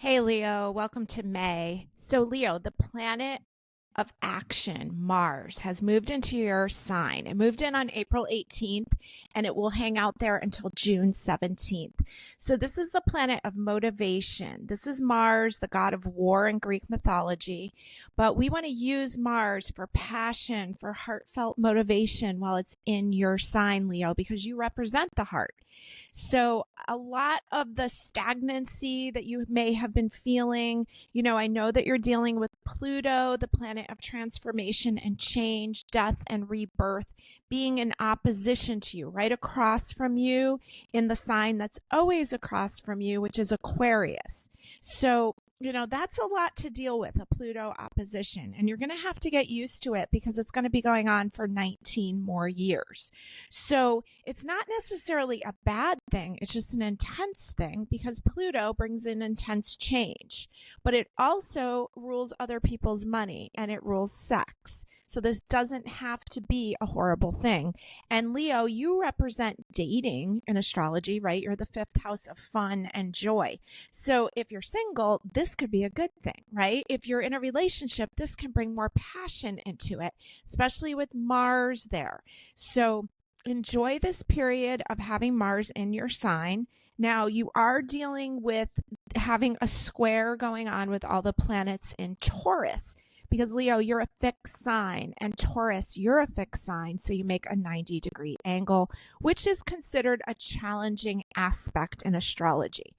Hey Leo, welcome to May. So Leo, the planet of action, Mars, has moved into your sign. It moved in on April 18th and it will hang out there until June 17th. So this is the planet of motivation. This is Mars, the god of war in Greek mythology. But we want to use Mars for passion, for heartfelt motivation while it's in your sign, Leo, because you represent the heart. So a lot of the stagnancy that you may have been feeling, I know that you're dealing with Pluto, the planet of transformation and change, death and rebirth, being in opposition to you, right across from you in the sign that's always across from you, which is Aquarius. So that's a lot to deal with, a Pluto opposition. And you're going to have to get used to it because it's going to be going on for 19 more years. So it's not necessarily a bad thing. It's just an intense thing because Pluto brings in intense change. But it also rules other people's money and it rules sex. So this doesn't have to be a horrible thing. And Leo, you represent dating in astrology, right? You're the fifth house of fun and joy. So if you're single, this could be a good thing, right? If you're in a relationship, this can bring more passion into it, especially with Mars there. So enjoy this period of having Mars in your sign. Now, you are dealing with having a square going on with all the planets in Taurus. Because Leo, you're a fixed sign, and Taurus, you're a fixed sign, so you make a 90-degree angle, which is considered a challenging aspect in astrology.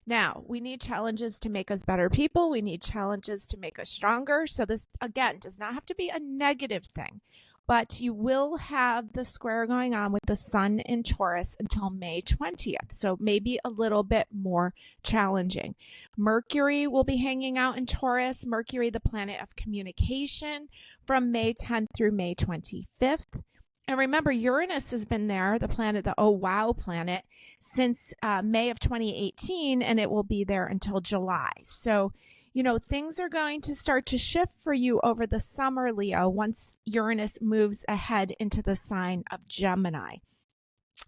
Now, we need challenges to make us better people. We need challenges to make us stronger. So this, again, does not have to be a negative thing. But you will have the square going on with the sun in Taurus until May 20th. So maybe a little bit more challenging. Mercury will be hanging out in Taurus. Mercury, the planet of communication, from May 10th through May 25th. And remember, Uranus has been there, the planet, the oh wow planet, since May of 2018, and it will be there until July. So things are going to start to shift for you over the summer, Leo, once Uranus moves ahead into the sign of Gemini.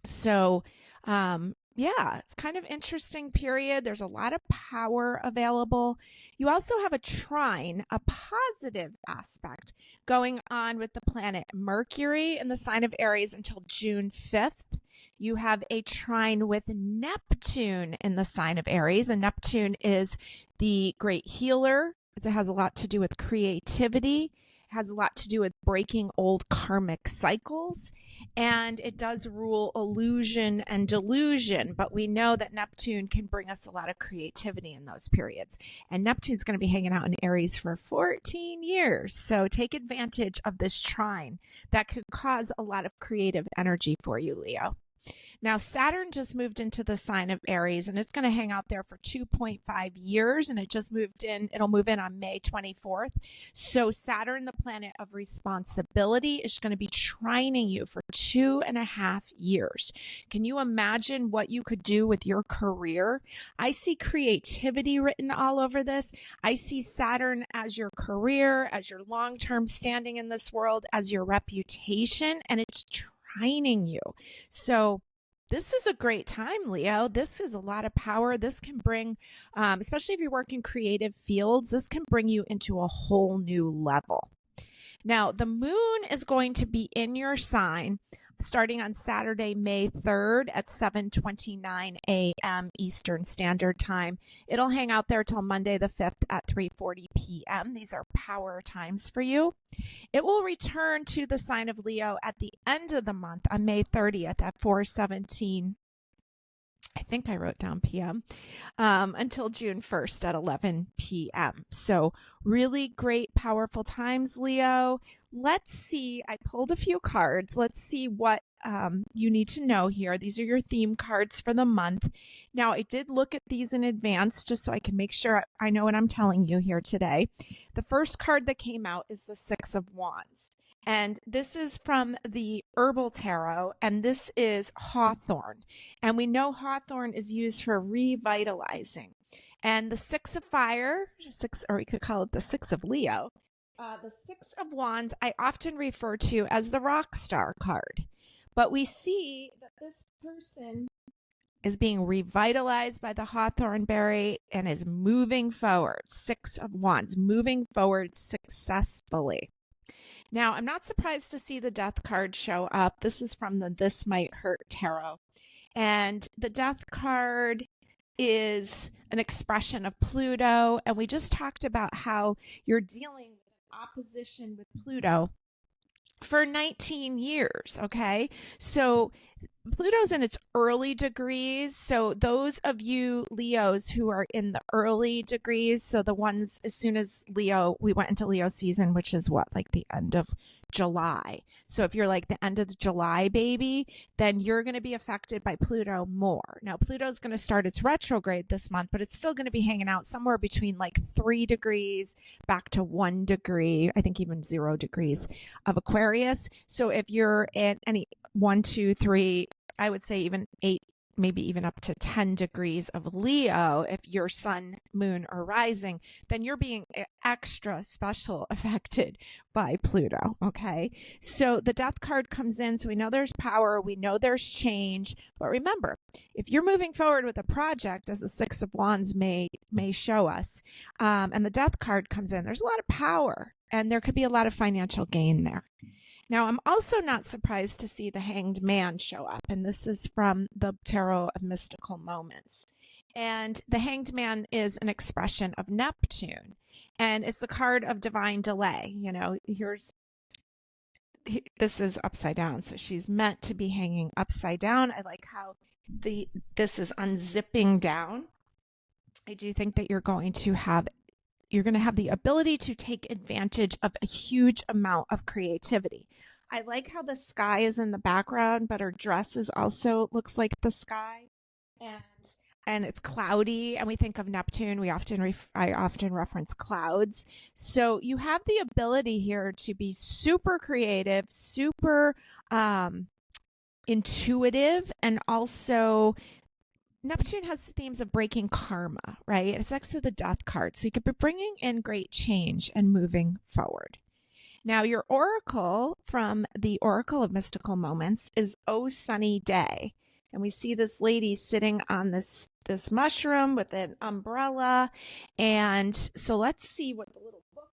So, it's kind of interesting period. There's a lot of power available. You also have a trine, a positive aspect going on with the planet Mercury in the sign of Aries until June 5th. You have a trine with Neptune in the sign of Aries, and Neptune is the great healer. It has a lot to do with creativity. It has a lot to do with breaking old karmic cycles, and it does rule illusion and delusion, but we know that Neptune can bring us a lot of creativity in those periods. And Neptune's going to be hanging out in Aries for 14 years, so take advantage of this trine that could cause a lot of creative energy for you, Leo. Now, Saturn just moved into the sign of Aries, and it's going to hang out there for 2.5 years, and it just moved in. It'll move in on May 24th. So Saturn, the planet of responsibility, is going to be trining you for 2.5 years. Can you imagine what you could do with your career? I see creativity written all over this. I see Saturn as your career, as your long-term standing in this world, as your reputation, and it's trining you. So this is a great time, Leo. This is a lot of power. This can bring, especially if you work in creative fields, this can bring you into a whole new level. Now, the moon is going to be in your sign starting on Saturday, May 3rd at 7:29 a.m. Eastern Standard Time. It'll hang out there till Monday the 5th at 3:40 p.m. These are power times for you. It will return to the sign of Leo at the end of the month on May 30th at 4:17. I think I wrote down PM, until June 1st at 11 p.m. So really great, powerful times, Leo. Let's see. I pulled a few cards. Let's see what you need to know here. These are your theme cards for the month. Now, I did look at these in advance just so I can make sure I know what I'm telling you here today. The first card that came out is the Six of Wands. And this is from the Herbal Tarot, and this is Hawthorn. And we know Hawthorn is used for revitalizing. And the Six of Fire, or we could call it the Six of Leo, the Six of Wands, I often refer to as the rock star card. But we see that this person is being revitalized by the hawthorn berry and is moving forward. 6 of Wands, moving forward successfully. Now, I'm not surprised to see the death card show up. This is from the This Might Hurt Tarot. And the death card is an expression of Pluto. And we just talked about how you're dealing with an opposition with Pluto for 19 years, okay? So Pluto's in its early degrees. So those of you Leos who are in the early degrees, so the ones as soon as Leo, we went into Leo season, which is what, like the end of July. So if you're like the end of the July baby, then you're going to be affected by Pluto more. Now, Pluto's going to start its retrograde this month, but it's still going to be hanging out somewhere between like 3 degrees back to 1 degree, I think even 0 degrees of Aquarius. So if you're in any 1, 2, 3, I would say even 8, maybe even up to 10 degrees of Leo, if you're sun, moon, or rising, then you're being extra special affected by Pluto, okay? So the death card comes in, so we know there's power, we know there's change, but remember, if you're moving forward with a project, as the 6 of Wands may show us, and the death card comes in, there's a lot of power, and there could be a lot of financial gain there. Now, I'm also not surprised to see the Hanged Man show up, and this is from the Tarot of Mystical Moments. And the Hanged Man is an expression of Neptune, and it's the card of divine delay. You know, this is upside down, so she's meant to be hanging upside down. I like how this is unzipping down. I do think that you're going to have the ability to take advantage of a huge amount of creativity. I like how the sky is in the background, but her dress is also looks like the sky, and it's cloudy. And we think of Neptune. I often reference clouds. So you have the ability here to be super creative, super intuitive, and also Neptune has themes of breaking karma, right? It's next to the death card. So you could be bringing in great change and moving forward. Now, your oracle from the Oracle of Mystical Moments is Oh Sunny Day. And we see this lady sitting on this mushroom with an umbrella. And so let's see what the little book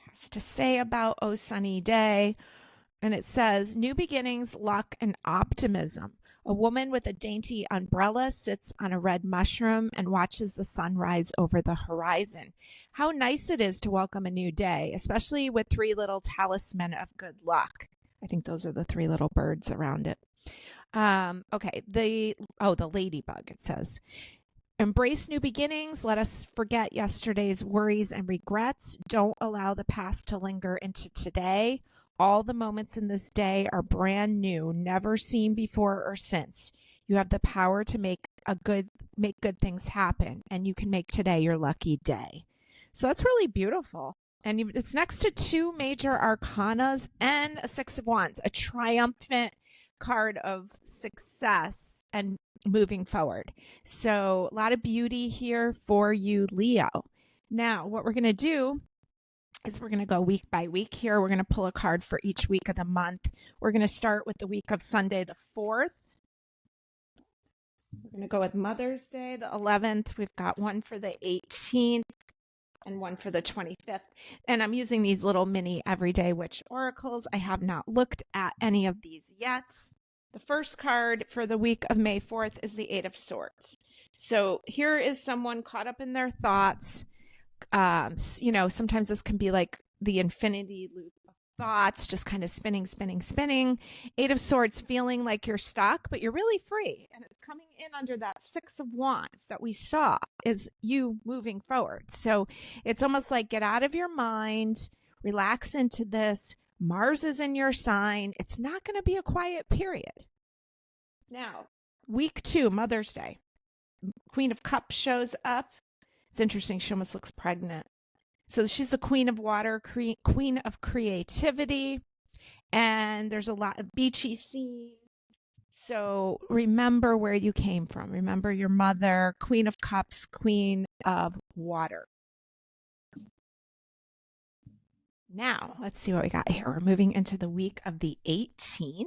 has to say about Oh Sunny Day. And it says, new beginnings, luck, and optimism. A woman with a dainty umbrella sits on a red mushroom and watches the sun rise over the horizon. How nice it is to welcome a new day, especially with 3 little talisman of good luck. I think those are the 3 little birds around it. Okay, the ladybug, it says. Embrace new beginnings. Let us forget yesterday's worries and regrets. Don't allow the past to linger into today. All the moments in this day are brand new, never seen before or since. You have the power to make good things happen, and you can make today your lucky day. So that's really beautiful. And it's next to 2 major arcanas and a 6 of Wands, a triumphant card of success and moving forward. So a lot of beauty here for you, Leo. Now, what we're going to do is we're going to go week by week here. We're going to pull a card for each week of the month. We're going to start with the week of Sunday, the 4th. We're going to go with Mother's Day, the 11th. We've got one for the 18th and one for the 25th. And I'm using these little mini everyday witch oracles. I have not looked at any of these yet. The first card for the week of May 4th is the 8 of Swords. So here is someone caught up in their thoughts. Sometimes this can be like the infinity loop of thoughts, just kind of spinning. 8 of Swords, feeling like you're stuck, but you're really free. And it's coming in under that 6 of Wands that we saw is you moving forward. So it's almost like get out of your mind, relax into this. Mars is in your sign. It's not going to be a quiet period. Now, week 2, Mother's Day. Queen of Cups shows up. It's interesting. She almost looks pregnant. So she's the Queen of Water, Queen of Creativity. And there's a lot of beachy scenes. So remember where you came from. Remember your mother, Queen of Cups, Queen of Water. Now, let's see what we got here. We're moving into the week of the 18th.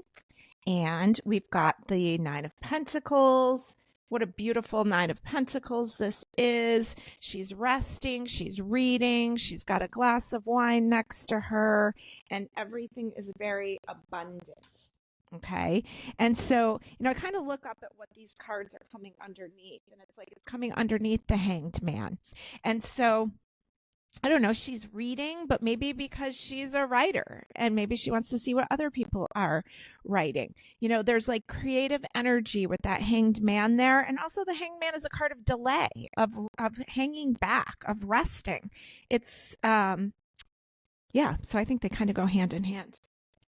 And we've got the 9 of Pentacles, What a beautiful Nine of Pentacles this is. She's resting, she's reading, she's got a glass of wine next to her, and everything is very abundant. Okay. And so, I kind of look up at what these cards are coming underneath, and it's like it's coming underneath the Hanged Man. And so, I don't know, she's reading, but maybe because she's a writer and maybe she wants to see what other people are writing. There's like creative energy with that Hanged Man there. And also the Hanged Man is a card of delay, of hanging back, of resting. It's, yeah, so I think they kind of go hand in hand.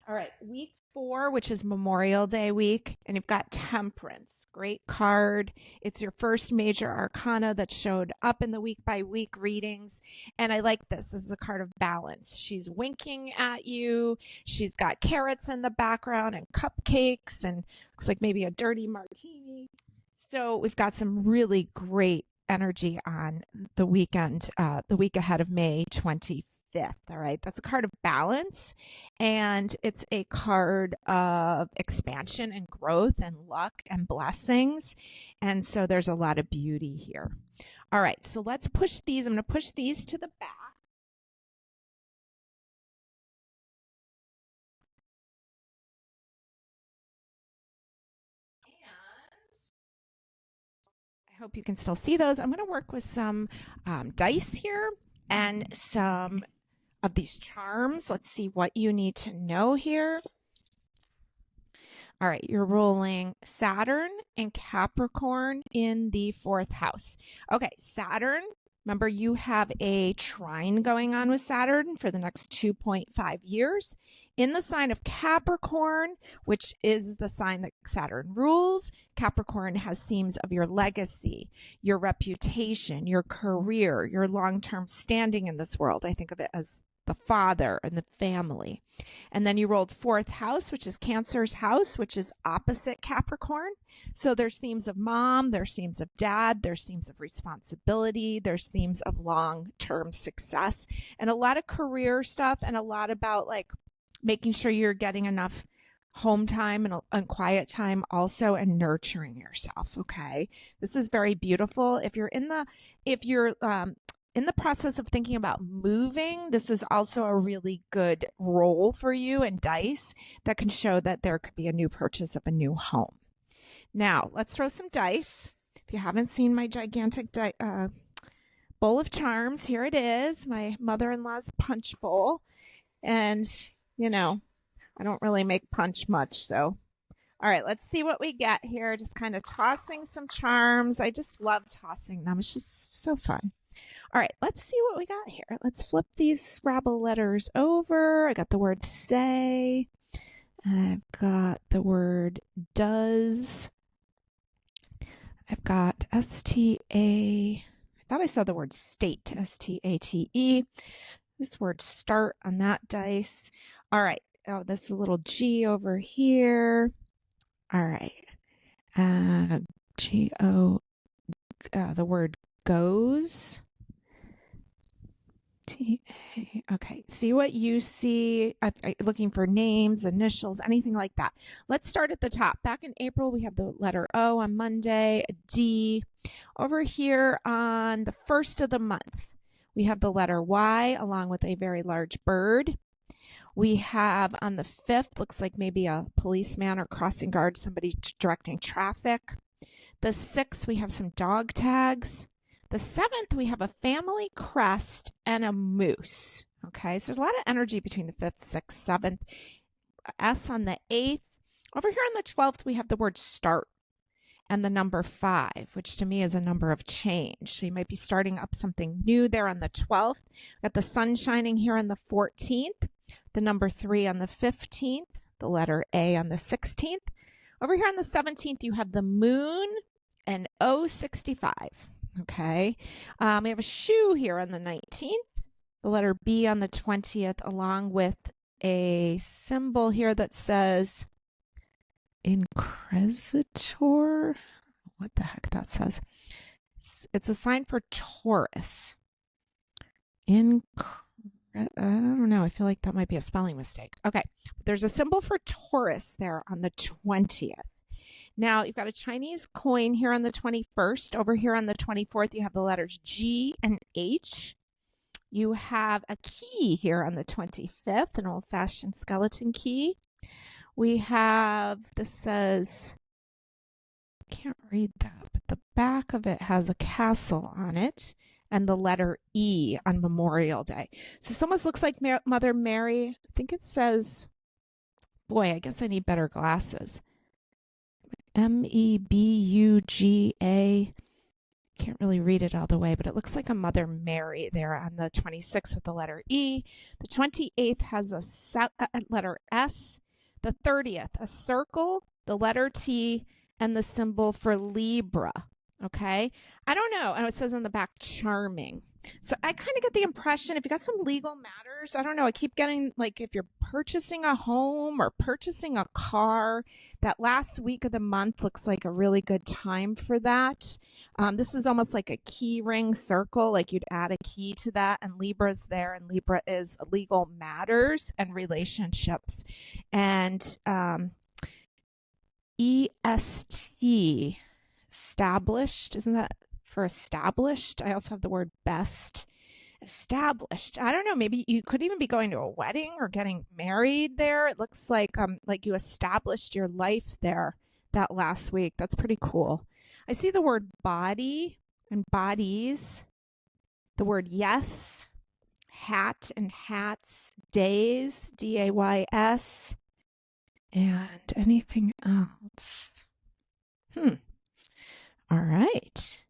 All right, week 4, which is Memorial Day week, and you've got Temperance. Great card. It's your first major arcana that showed up in the week by week readings, and I like this. This is a card of balance. She's winking at you. She's got carrots in the background and cupcakes, and looks like maybe a dirty martini. So we've got some really great energy on the weekend, the week ahead of May 25th. All right, that's a card of balance, and it's a card of expansion and growth and luck and blessings, and so there's a lot of beauty here. All right, so let's push these. I'm going to push these to the back. I hope you can still see those. I'm going to work with some dice here and some of these charms. Let's see what you need to know here. All right, you're rolling Saturn and Capricorn in the 4th house. Okay, Saturn, remember you have a trine going on with Saturn for the next 2.5 years. In the sign of Capricorn, which is the sign that Saturn rules, Capricorn has themes of your legacy, your reputation, your career, your long-term standing in this world. I think of it as the father and the family. And then you rolled 4th house, which is Cancer's house, which is opposite Capricorn. So there's themes of mom, there's themes of dad, there's themes of responsibility, there's themes of long-term success, and a lot of career stuff, and a lot about like making sure you're getting enough home time and quiet time also, and nurturing yourself. Okay. This is very beautiful. If you're in the process of thinking about moving, this is also a really good roll for you and dice that can show that there could be a new purchase of a new home. Now, let's throw some dice. If you haven't seen my gigantic bowl of charms, here it is, my mother-in-law's punch bowl. And, I don't really make punch much, so. All right, let's see what we get here. Just kind of tossing some charms. I just love tossing them. It's just so fun. All right, let's see what we got here. Let's flip these Scrabble letters over. I got the word say. I've got the word does. I've got S-T-A. I thought I saw the word state, S-T-A-T-E. This word start on that dice. All right. Oh, that's a little G over here. All right. G-O. The word goes. T-A. Okay. See what you see. Looking for names, initials, anything like that. Let's start at the top. Back in April, we have the letter O on Monday, a D. Over here on the 1st of the month, we have the letter Y along with a very large bird. We have on the 5th, looks like maybe a policeman or crossing guard, somebody directing traffic. The 6th, we have some dog tags. The 7th, we have a family crest and a moose. Okay, so there's a lot of energy between the 5th, 6th, 7th. S on the 8th. Over here on the 12th, we have the word start and the number 5, which to me is a number of change. So you might be starting up something new there on the 12th. We've got the sun shining here on the 14th, the number 3 on the 15th, the letter A on the 16th. Over here on the 17th, you have the moon and O65. Okay. We have a shoe here on the 19th, the letter B on the 20th, along with a symbol here that says Inquisitor. What the heck that says? It's a sign for Taurus. I don't know. I feel like that might be a spelling mistake. Okay. There's a symbol for Taurus there on the 20th. Now, you've got a Chinese coin here on the 21st. Over here on the 24th, you have the letters G and H. You have a key here on the 25th, an old-fashioned skeleton key. We have, this says, I can't read that, but the back of it has a castle on it and the letter E on Memorial Day. So this almost looks like Mother Mary. I think it says, boy, I guess I need better glasses. Mebuga. Can't really read it all the way, but it looks like a Mother Mary there on the 26th with the letter E. The 28th has a letter S. The 30th, a circle, the letter T, and the symbol for Libra. Okay? I don't know. And it says on the back, charming. So I kind of get the impression if you got some legal matters, I don't know, I keep getting like if you're purchasing a home or purchasing a car, that last week of the month looks like a really good time for that. This is almost like a key ring circle, like you'd add a key to that, and Libra's there, and Libra is legal matters and relationships. And EST, established, isn't that for established? I also have the word best. Established. I don't know, maybe you could even be going to a wedding or getting married there. It looks like you established your life there that last week. That's pretty cool. I see the word body and bodies, the word yes, hat and hats, days, DAYS, and anything else. All right.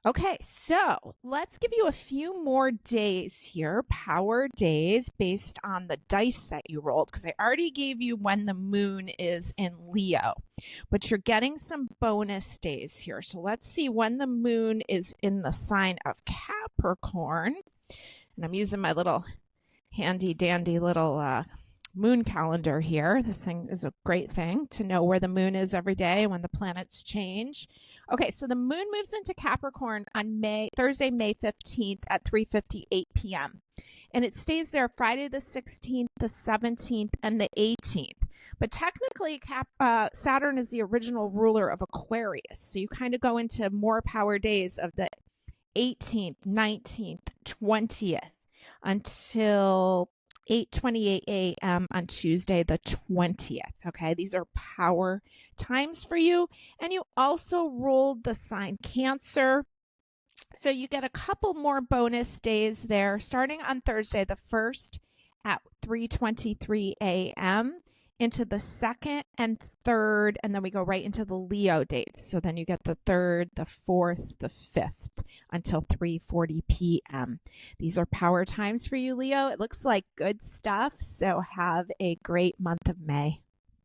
Okay, so let's give you a few more days here, power days, based on the dice that you rolled, because I already gave you when the moon is in Leo, but you're getting some bonus days here. So let's see when the moon is in the sign of Capricorn. And I'm using my little handy dandy little moon calendar here. This thing is a great thing to know where the moon is every day when the planets change. Okay, so the moon moves into Capricorn on Thursday, May 15th at 3:58 p.m. And it stays there Friday the 16th, the 17th, and the 18th. But technically, Saturn is the original ruler of Aquarius. So you kind of go into more power days of the 18th, 19th, 20th until 8:28 a.m. on Tuesday the 20th. Okay, these are power times for you. And you also rolled the sign Cancer. So you get a couple more bonus days there, starting on Thursday the 1st at 3:23 a.m. into the 2nd and 3rd, and then we go right into the Leo dates. So then you get the 3rd, the 4th, the 5th until 3:40 p.m. These are power times for you, Leo. It looks like good stuff. So have a great month of May.